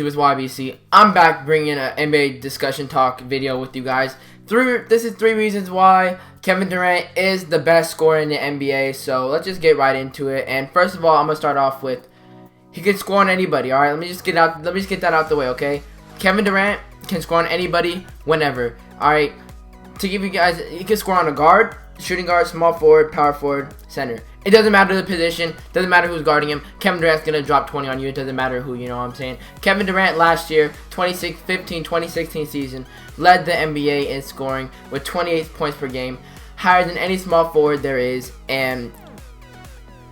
YouTube? It's YBC. I'm back bringing an NBA discussion talk video with you guys. This is 3 reasons why Kevin Durant is the best scorer in the NBA. So let's just get right into it. And first of all, I'm gonna start off with he can score on anybody. All right, let me just get that out the way. Okay, Kevin Durant can score on anybody whenever. All right, to give you guys, he can score on a guard, shooting guard, small forward, power forward, center. It doesn't matter the position. Doesn't matter who's guarding him. Kevin Durant's going to drop 20 on you. It doesn't matter who, you know what I'm saying. Kevin Durant last year, 2015-2016 season, led the NBA in scoring with 28 points per game. Higher than any small forward there is. And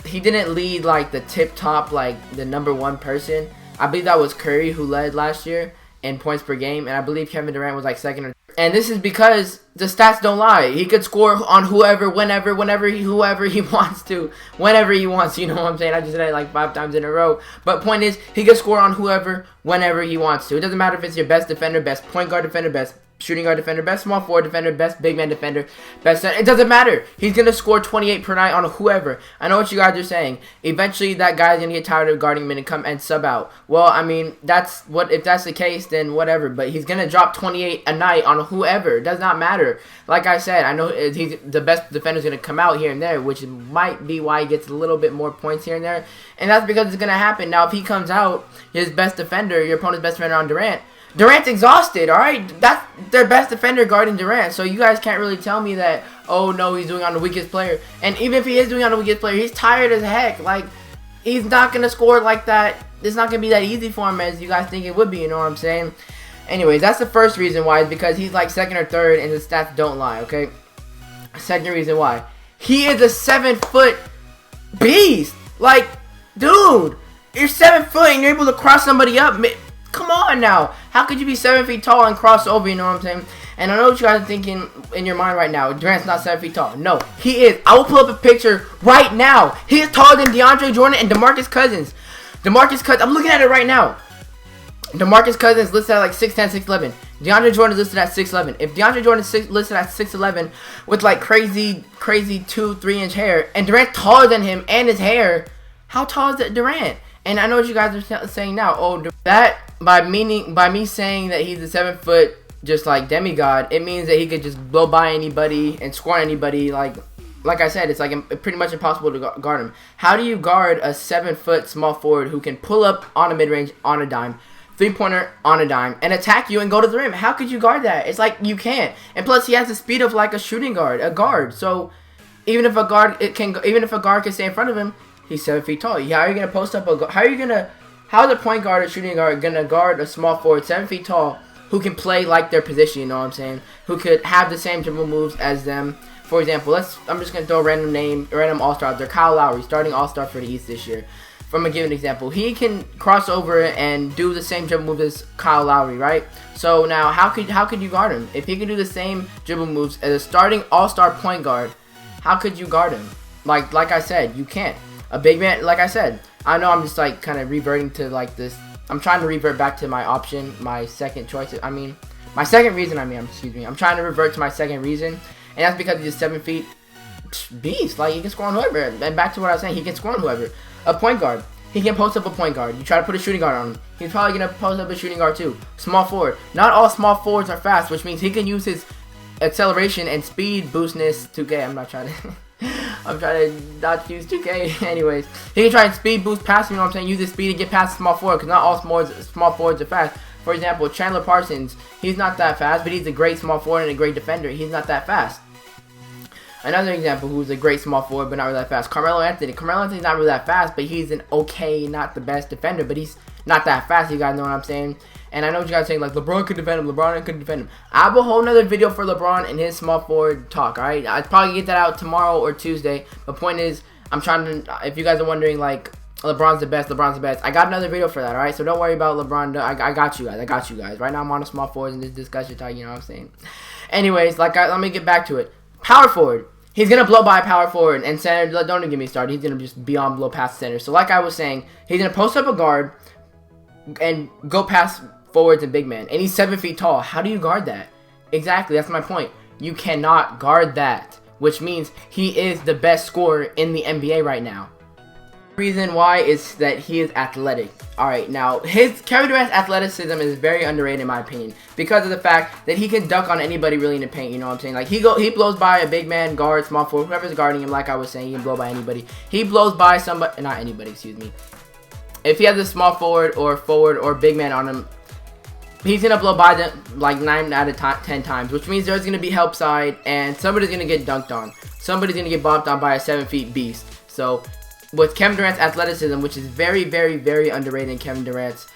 he didn't lead like the tip top, like the #1 person. I believe that was Curry who led last year in points per game. And I believe Kevin Durant was like second or. And this is because the stats don't lie. He could score on whoever, whenever he wants to. Whenever he wants, you know what I'm saying? I just said it like 5 times in a row. But point is, he could score on whoever, whenever he wants to. It doesn't matter if it's your best defender, best point guard defender, best shooting guard defender, best small forward defender, best big man defender, best center. It doesn't matter. He's going to score 28 per night on whoever. I know what you guys are saying. Eventually, that guy's going to get tired of guarding him and come and sub out. Well, I mean, if that's the case, then whatever. But he's going to drop 28 a night on whoever. It does not matter. Like I said, I know he's the best defender's going to come out here and there, which might be why he gets a little bit more points here and there. And that's because it's going to happen. Now, if he comes out, his best defender, your opponent's best defender on Durant's exhausted, alright? That's their best defender guarding Durant. So you guys can't really tell me that, oh no, he's doing on the weakest player. And even if he is doing on the weakest player, he's tired as heck. Like, he's not going to score like that. It's not going to be that easy for him as you guys think it would be, you know what I'm saying? Anyways, that's the first reason why, is because he's like second or third and the stats don't lie, okay? Second reason why. He is a 7-foot beast. Like, dude, you're 7 foot and you're able to cross somebody up. Come on now. How could you be 7 feet tall and cross over, you know what I'm saying? And I know what you guys are thinking in your mind right now. Durant's not 7 feet tall. No, he is. I will pull up a picture right now. He is taller than DeAndre Jordan and DeMarcus Cousins. I'm looking at it right now. DeMarcus Cousins listed at like 6'10", 6'11". DeAndre Jordan is listed at 6'11". If DeAndre Jordan is listed at 6'11" with like crazy 2-3 inch hair, and Durant taller than him and his hair, how tall is Durant? And I know what you guys are saying now. Oh, that by me saying that he's a 7 foot just like demigod, it means that he could just blow by anybody and score on anybody. Like I said, it's like pretty much impossible to guard him. How do you guard a 7 foot small forward who can pull up on a mid range on a dime, 3-pointer on a dime, and attack you and go to the rim? How could you guard that? It's like you can't. And plus, he has the speed of like a shooting guard, a guard. So even if a guard can stay in front of him, he's 7 feet tall. How are you gonna post up how is a point guard or shooting guard gonna guard a small forward 7 feet tall who can play like their position? You know what I'm saying? Who could have the same dribble moves as them? For example, I'm just gonna throw a random all-star out there. Kyle Lowry, starting all-star for the East this year. From a given example, he can cross over and do the same dribble moves as Kyle Lowry, right? So now, how could you guard him if he can do the same dribble moves as a starting all-star point guard? How could you guard him? Like I said, you can't. A big man, like I said, I know I'm just like kind of reverting to like this. I'm trying to revert back to my option, my second choice. My second reason. I'm trying to revert to my second reason, and that's because he's a 7 feet beast. Like, he can score on whoever. And back to what I was saying, he can score on whoever. A point guard, he can post up a point guard. You try to put a shooting guard on him, he's probably gonna post up a shooting guard too. Small forward. Not all small forwards are fast, which means he can use his acceleration and speed boostness 2K. I'm trying to not use 2K. Anyways, he can try and speed boost past him, you know what I'm saying? Use his speed to get past small forward, because not all small forwards are fast. For example, Chandler Parsons, he's not that fast, but he's a great small forward and a great defender. He's not that fast. Another example who's a great small forward but not really that fast, Carmelo Anthony. Carmelo Anthony's not really that fast, but he's an okay, not the best defender, but he's not that fast, you guys know what I'm saying? And I know what you guys are saying, like, LeBron could defend him, I have a whole nother video for LeBron and his small forward talk, alright? I'd probably get that out tomorrow or Tuesday. The point is, I'm trying to, if you guys are wondering, like, LeBron's the best, I got another video for that, alright? So don't worry about LeBron, I got you guys. Right now I'm on a small forward in this discussion talk, you know what I'm saying? Anyways, let me get back to it. Power forward. He's going to blow by power forward, and center, don't even get me started. He's going to just beyond blow past center. So like I was saying, he's going to post up a guard and go past forwards and big man. And he's 7 feet tall. How do you guard that? Exactly, that's my point. You cannot guard that, which means he is the best scorer in the NBA right now. Reason why is that he is athletic. Alright, now Kevin Durant's athleticism is very underrated in my opinion because of the fact that he can dunk on anybody really in the paint, you know what I'm saying? Like he blows by a big man, guard, small forward, whoever's guarding him, like I was saying, he can blow by anybody. He blows by somebody, not anybody, excuse me. If he has a small forward or big man on him, he's going to blow by them like 9 out of 10 times, which means there's going to be help side and somebody's going to get dunked on. Somebody's going to get bumped on by a 7-foot beast. So with Kevin Durant's athleticism, which is very, very, very underrated in Kevin Durant's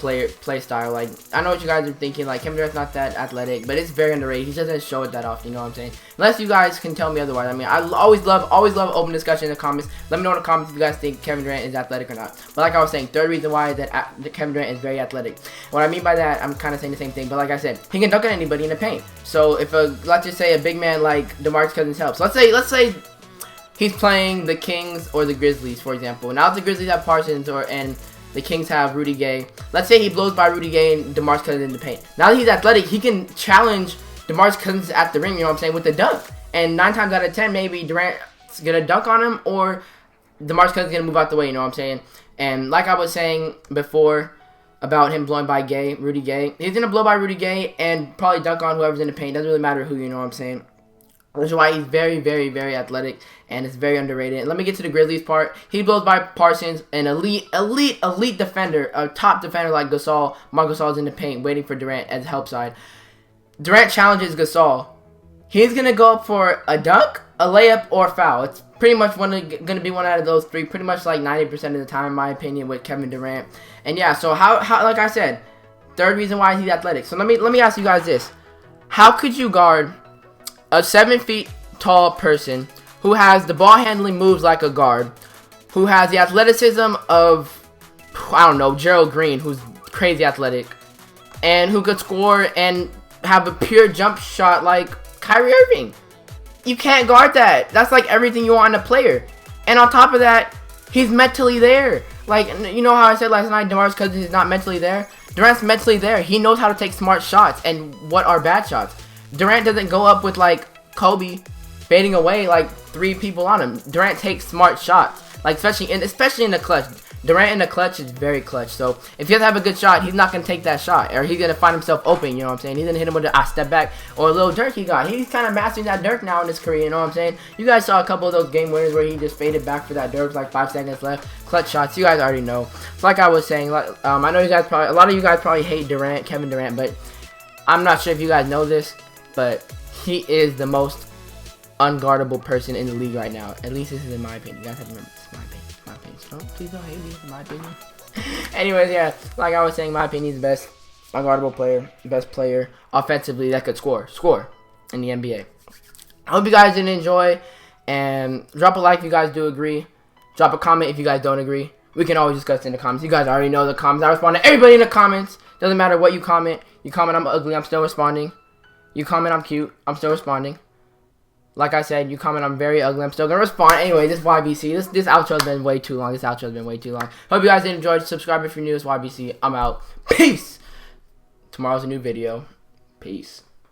play style. Like, I know what you guys are thinking, like, Kevin Durant's not that athletic, but it's very underrated. He just doesn't show it that often, you know what I'm saying? Unless you guys can tell me otherwise. I mean, I always love open discussion in the comments. Let me know in the comments if you guys think Kevin Durant is athletic or not. But like I was saying, third reason why is that Kevin Durant is very athletic. What I mean by that, I'm kind of saying the same thing, but like I said, he can dunk on anybody in the paint. So if let's just say a big man like DeMarcus Cousins helps. Let's say he's playing the Kings or the Grizzlies, for example. Now the Grizzlies have Parsons and the Kings have Rudy Gay. Let's say he blows by Rudy Gay and DeMarcus Cousins in the paint. Now that he's athletic, he can challenge DeMarcus Cousins at the ring, you know what I'm saying, with the dunk. And 9 times out of 10, maybe Durant's going to dunk on him or DeMarcus Cousins is going to move out the way, you know what I'm saying. And like I was saying before about him blowing by Rudy Gay, he's going to blow by Rudy Gay and probably dunk on whoever's in the paint. Doesn't really matter who, you know what I'm saying. Which is why he's very, very, very athletic and it's very underrated. And let me get to the Grizzlies part. He blows by Parsons, an elite defender, a top defender like Gasol. Marc Gasol's in the paint waiting for Durant as help side. Durant challenges Gasol. He's going to go up for a dunk, a layup, or a foul. It's pretty much going to be one out of those three, pretty much like 90% of the time, in my opinion, with Kevin Durant. And yeah, so how like I said, third reason why he's athletic. So let me ask you guys this. How could you guard a 7 feet tall person who has the ball handling moves like a guard, who has the athleticism of, I don't know, Gerald Green, who's crazy athletic, and who could score and have a pure jump shot like Kyrie Irving? You can't guard that. That's like everything you want in a player. And on top of that, he's mentally there. Like, you know how I said last night, DeMarcus Cousins is not mentally there? Durant's mentally there. He knows how to take smart shots and what are bad shots. Durant doesn't go up with like Kobe fading away like 3 people on him. Durant takes smart shots, like especially in the clutch. Durant in the clutch is very clutch. So if he doesn't have a good shot, he's not gonna take that shot, or he's gonna find himself open. You know what I'm saying? He's gonna hit him with a step back or a little dirk he got. He's kind of mastering that dirk now in his career. You know what I'm saying? You guys saw a couple of those game winners where he just faded back for that dirk, like 5 seconds left. Clutch shots. You guys already know. So like I was saying, I know you guys a lot of you guys probably hate Kevin Durant, but I'm not sure if you guys know this, but he is the most unguardable person in the league right now. At least this is in my opinion. You guys have to remember, it's my opinion. It's my opinion. So please don't hate me. It's my opinion. Anyways, yeah, like I was saying, my opinion is the best unguardable player, best player offensively that could score in the NBA. I hope you guys did enjoy, and drop a like if you guys do agree. Drop a comment if you guys don't agree. We can always discuss in the comments. You guys already know the comments. I respond to everybody in the comments. Doesn't matter what you comment. You comment I'm ugly, I'm still responding. You comment I'm cute, I'm still responding. Like I said, you comment I'm very ugly, I'm still gonna respond. Anyway, this YBC. This outro's been way too long. Hope you guys did enjoy. Subscribe if you're new. This YBC. I'm out. Peace. Tomorrow's a new video. Peace.